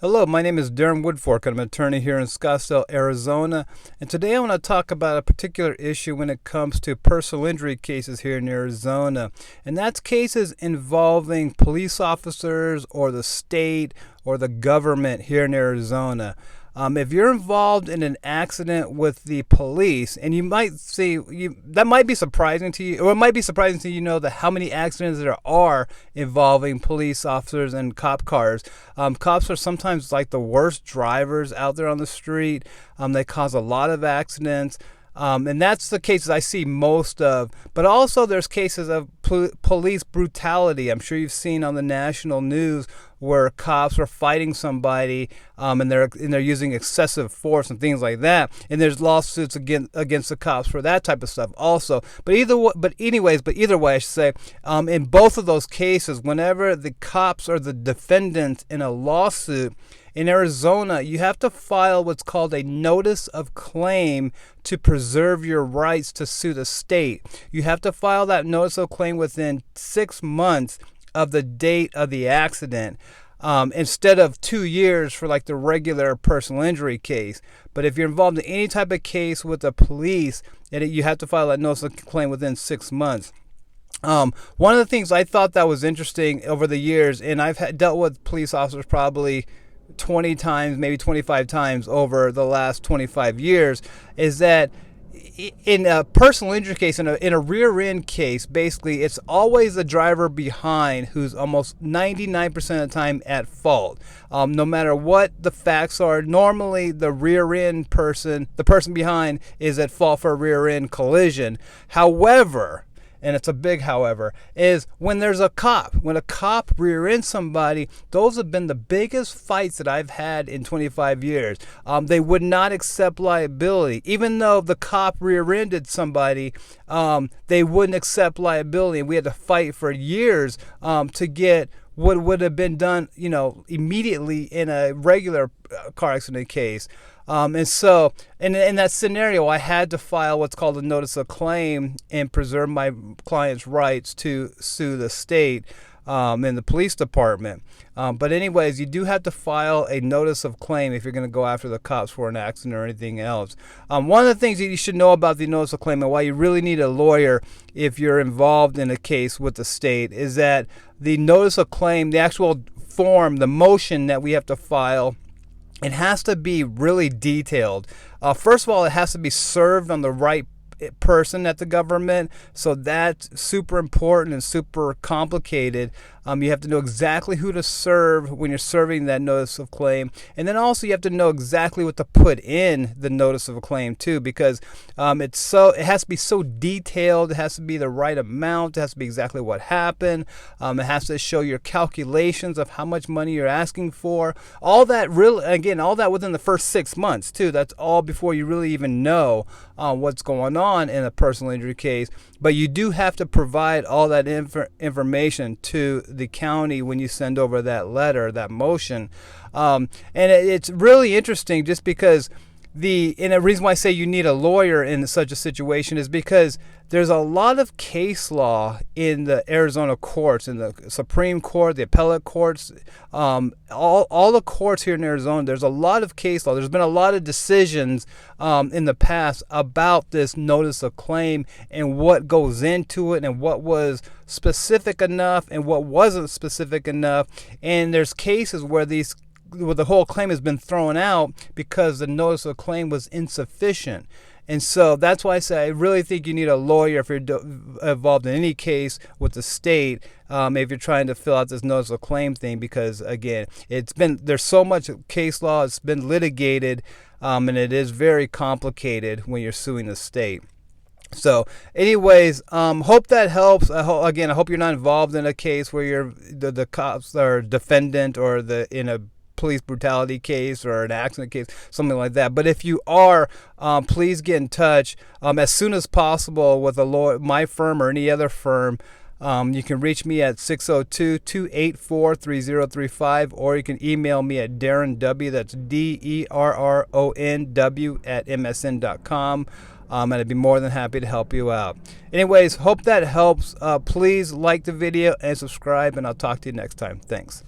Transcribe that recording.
Hello, my name is Darren Woodfork. I'm an attorney here in Scottsdale, Arizona. And today I want to talk about a particular issue when it comes to personal injury cases here in Arizona. And that's cases involving police officers or the state or the government here in Arizona. If you're involved in an accident with the police, and you might see, that might be surprising to you, or it might be surprising to you know that how many accidents there are involving police officers and cop cars. Cops are sometimes like the worst drivers out there on the street. They cause a lot of accidents. And that's the cases I see most of. But also there's cases of police brutality. I'm sure you've seen on the national news where cops are fighting somebody and they're using excessive force and things like that. And there's lawsuits against the cops for that type of stuff also. But either way, I should say, in both of those cases, whenever the cops are the defendants in a lawsuit, in Arizona, you have to file what's called a notice of claim to preserve your rights to sue the state. You have to file that notice of claim within 6 months of the date of the accident, instead of 2 years for like the regular personal injury case. But if you're involved in any type of case with the police, you have to file that notice of claim within 6 months. One of the things I thought that was interesting over the years, and I've dealt with police officers probably 20 times, maybe 25 times over the last 25 years, is that in a personal injury case, in a rear end case, basically it's always the driver behind who's almost 99% of the time at fault. No matter what the facts are, normally the rear end person, the person behind, is at fault for a rear end collision. However, and it's a big however, is when there's a cop. When a cop rear-ends somebody, those have been the biggest fights that I've had in 25 years. They would not accept liability. Even though the cop rear-ended somebody, they wouldn't accept liability. And we had to fight for years to get what would have been done, immediately in a regular car accident case. And so in that scenario, I had to file what's called a notice of claim and preserve my client's rights to sue the state in the police department. But anyways, you do have to file a notice of claim if you're going to go after the cops for an accident or anything else. One of the things that you should know about the notice of claim and why you really need a lawyer if you're involved in a case with the state is that the notice of claim, the actual form, the motion that we have to file, it has to be really detailed. First of all, it has to be served on the right person at the government, so that's super important and super complicated. You have to know exactly who to serve when you're serving that notice of claim, and then also you have to know exactly what to put in the notice of a claim too, because it has to be so detailed. It has to be the right amount. It has to be exactly what happened. It has to show your calculations of how much money you're asking for. All that within the first 6 months too. That's all before you really even know what's going on in a personal injury case. But you do have to provide all that information to the county when you send over that letter, that motion. And it's really interesting just because and the reason why I say you need a lawyer in such a situation is because there's a lot of case law in the Arizona courts, in the Supreme Court, the appellate courts, all the courts here in Arizona. There's a lot of case law. There's been a lot of decisions in the past about this notice of claim and what goes into it and what was specific enough and what wasn't specific enough. And there's cases where the whole claim has been thrown out because the notice of claim was insufficient. And so that's why I say I really think you need a lawyer if you're involved in any case with the state, if you're trying to fill out this notice of claim thing, because again, there's so much case law, it's been litigated, and it is very complicated when you're suing the state. So anyways, hope that helps. I hope you're not involved in a case where you're the cops are defendant or in a police brutality case or an accident case, something like that. But if you are, please get in touch as soon as possible with a lawyer, my firm or any other firm. You can reach me at 602-284-3035, or you can email me at derronw, that's DERRONW @msn.com. And I'd be more than happy to help you out. Anyways, hope that helps. Please like the video and subscribe, and I'll talk to you next time. Thanks.